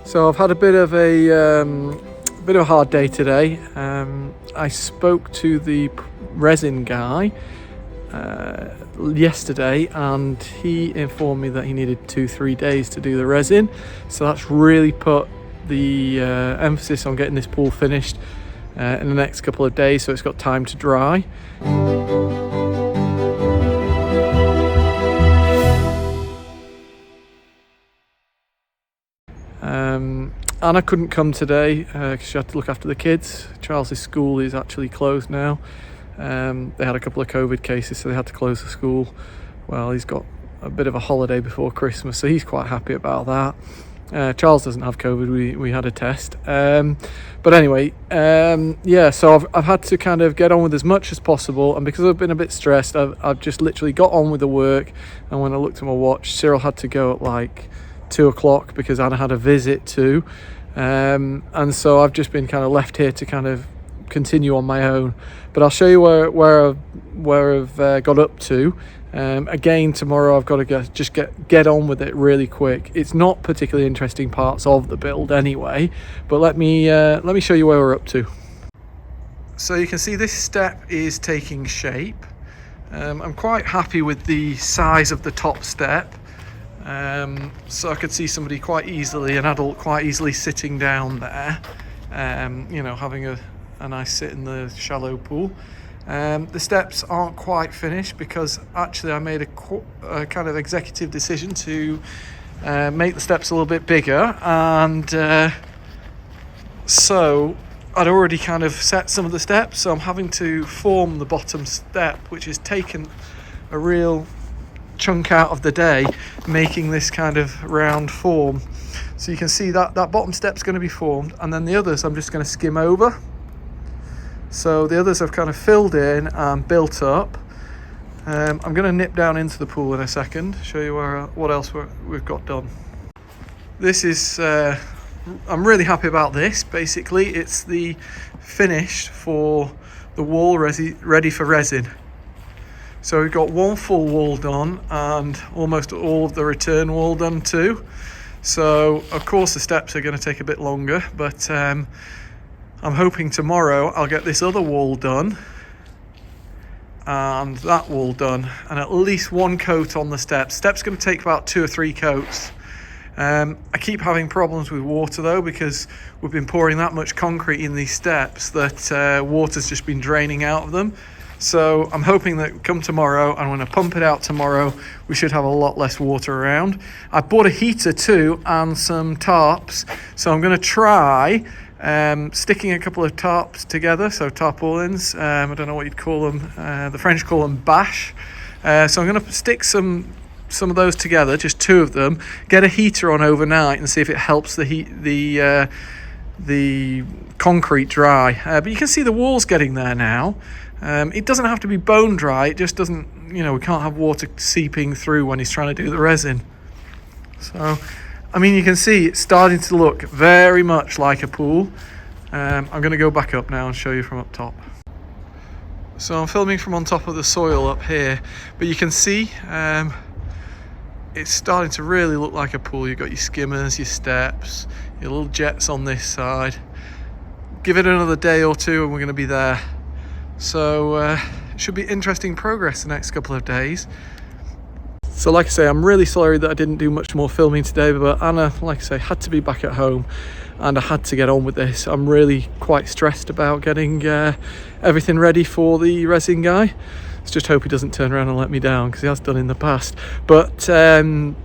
So I've had a bit of a hard day today. I spoke to the resin guy yesterday, and he informed me that he needed 2-3 days to do the resin. So that's really put the emphasis on getting this pool finished in the next couple of days, so it's got time to dry. Anna couldn't come today because she had to look after the kids. Charles's school is actually closed now. They had a couple of COVID cases, so they had to close the school. Well, he's got a bit of a holiday before Christmas, so he's quite happy about that. Charles doesn't have COVID. We had a test. But anyway, yeah, so I've had to kind of get on with as much as possible, and because I've been a bit stressed, I've just literally got on with the work. And when I looked at my watch, Cyril had to go at like 2 o'clock because Anna had a visit too. And so I've just been kind of left here to kind of continue on my own. But I'll show you where I've got up to. Again, tomorrow I've got to get on with it really quick. It's not particularly interesting parts of the build anyway, but let me show you where we're up to. So you can see this step is taking shape. I'm quite happy with the size of the top step. So I could see somebody an adult quite easily sitting down there, having a nice sit in the shallow pool. The steps aren't quite finished because actually I made a kind of executive decision to make the steps a little bit bigger, and so I'd already kind of set some of the steps, so I'm having to form the bottom step, which has taken a real chunk out of the day making this kind of round form. So you can see that bottom step's going to be formed, and then the others I'm just going to skim over. So the others I've kind of filled in and built up. I'm going to nip down into the pool in a second, show you what else we've got done. This is I'm really happy about this. Basically it's the finish for the wall ready for resin. So we've got one full wall done and almost all of the return wall done too. So of course the steps are going to take a bit longer, but I'm hoping tomorrow I'll get this other wall done and that wall done, and at least one coat on the steps. Steps going to take about 2 or 3 coats. I keep having problems with water though, because we've been pouring that much concrete in these steps that water's just been draining out of them. So I'm hoping that come tomorrow, and when I pump it out tomorrow, we should have a lot less water around. I bought a heater too and some tarps, so I'm going to try sticking a couple of tarps together, so tarpaulins. I don't know what you'd call them. The French call them bâches. So I'm going to stick some of those together, just 2 of them, get a heater on overnight and see if it helps the concrete dry. But you can see the wall's getting there now. It doesn't have to be bone dry, it just doesn't, we can't have water seeping through when he's trying to do the resin. So, I mean, you can see it's starting to look very much like a pool. I'm going to go back up now and show you from up top. So I'm filming from on top of the soil up here, but you can see it's starting to really look like a pool. You've got your skimmers, your steps, your little jets on this side. Give it another day or 2 and we're going to be there. So it should be interesting progress the next couple of days. So like I say, I'm really sorry that I didn't do much more filming today, but Anna, like I say, had to be back at home and I had to get on with this. I'm really quite stressed about getting everything ready for the resin guy. Let's just hope he doesn't turn around and let me down, because he has done in the past. But even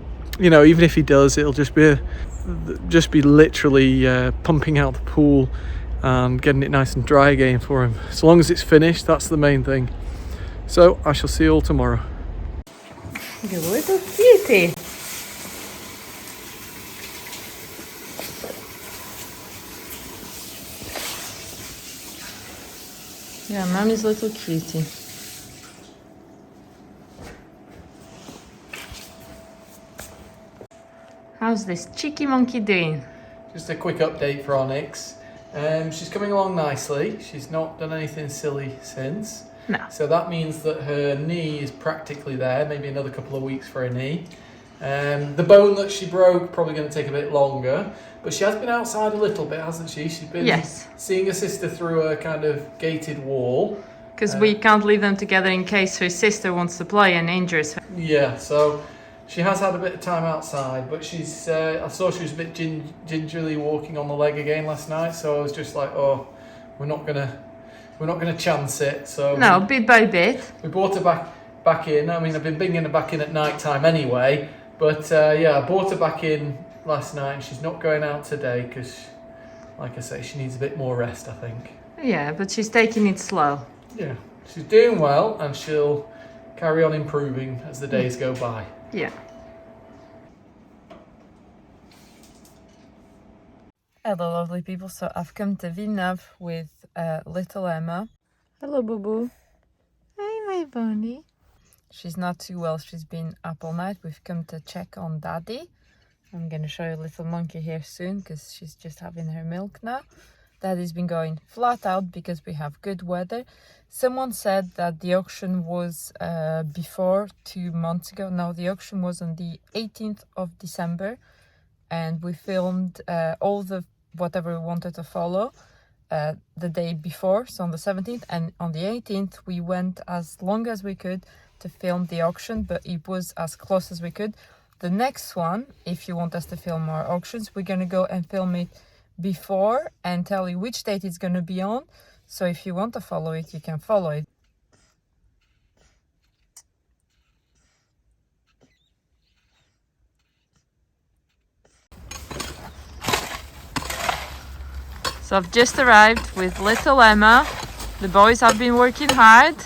if he does, it'll just be literally pumping out the pool and getting it nice and dry again for him. So long as it's finished, that's the main thing. So I shall see you all tomorrow. Good little cutie. Yeah, mommy's little cutie. How's this cheeky monkey doing? Just a quick update for Onyx. She's coming along nicely. She's not done anything silly since. No. So that means that her knee is practically there, maybe another couple of weeks for her knee. The bone that she broke probably going to take a bit longer, but she has been outside a little bit, hasn't she? She's been seeing her sister through a kind of gated wall. Because we can't leave them together in case her sister wants to play and injures her. Yeah, so she has had a bit of time outside, but she's. I saw she was a bit gingerly walking on the leg again last night, so I was just like, oh, we're not gonna chance it. So no, bit by bit. We brought her back in. I mean, I've been bringing her back in at night time anyway. But I brought her back in last night and she's not going out today because, like I say, she needs a bit more rest, I think. Yeah, but she's taking it slow. Yeah, she's doing well and she'll carry on improving as the days go by. Yeah. Hello, lovely people. So I've come to Villeneuve with little Emma. Hello, Boo Boo. Hey, my bunny. She's not too well. She's been up all night. We've come to check on Daddy. I'm going to show you a little monkey here soon because she's just having her milk now. Daddy's been going flat out because we have good weather. Someone said that the auction was before 2 months ago. No, the auction was on the 18th of December. And we filmed all the whatever we wanted to follow the day before. So on the 17th and on the 18th, we went as long as we could to film the auction, but it was as close as we could. The next one, if you want us to film more auctions, we're going to go and film it before and tell you which date it's going to be on. So if you want to follow it, you can follow it. So I've just arrived with little Emma. The boys have been working hard.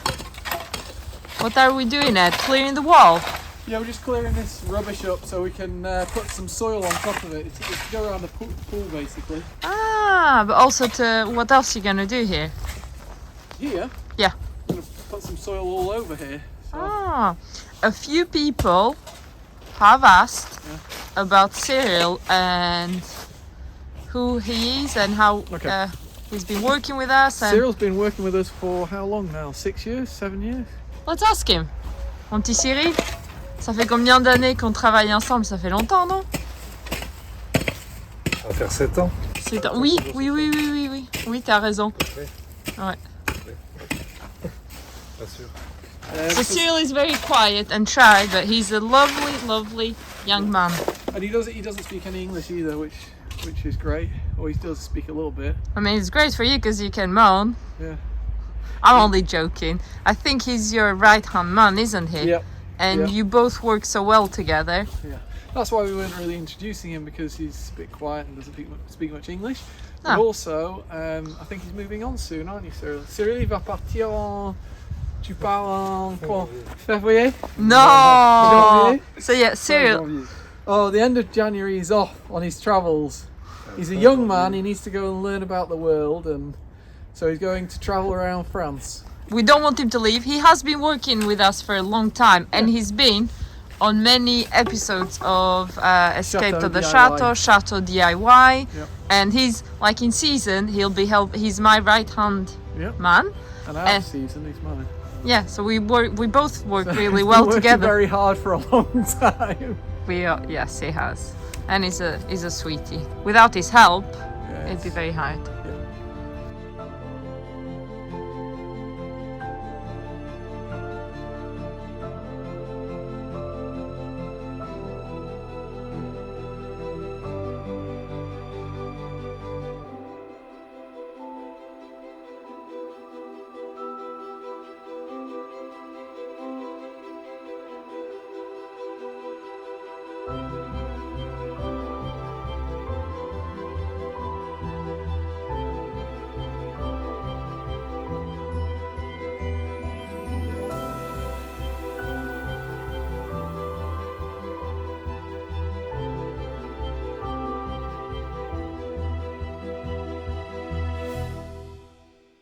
What are we doing, Ed? Clearing the wall? Yeah, we're just clearing this rubbish up so we can put some soil on top of it. It's to go around the pool, basically. Ah, but also to... What else are you going to do here? Here? Yeah. I'm going to put some soil all over here. So. Ah, a few people have asked about Cyril and who he is and how he's been working with us. And Cyril's been working with us for how long now? 6 years? 7 years? Let's ask him. Mon petit Cyril, ça fait combien d'années qu'on travaille ensemble? Ça fait longtemps, non? Ça va faire 7 ans. 7 ans. Oui. Oui, t'as raison. Oui. Ouais. Pas sûr. So Cyril is very quiet and shy, but he's a lovely young man. And he doesn't speak any English either, which is great. Or he does speak a little bit. I mean, it's great for you because you can moan. Yeah. I'm only joking. I think he's your right-hand man, isn't he? Yep. And you both work so well together. Yeah. That's why we weren't really introducing him, because he's a bit quiet and doesn't speak much English. But also, I think he's moving on soon, aren't you, Cyril? Cyril, il va partir en... Tu pars en quoi? Février? No! So yeah, Cyril... Oh, the end of January he's off on his travels. He's a young man, he needs to go and learn about the world, and so he's going to travel around France. We don't want him to leave. He has been working with us for a long time, and he's been on many episodes of Escape to the DIY. Chateau DIY, Yep. and he's like in season. He's my right hand man. And out of season he's mine. Yeah, so we both work really He's well been working together. very hard for a long time. Yes, he has, and he's a sweetie. Without his help, it'd be very hard.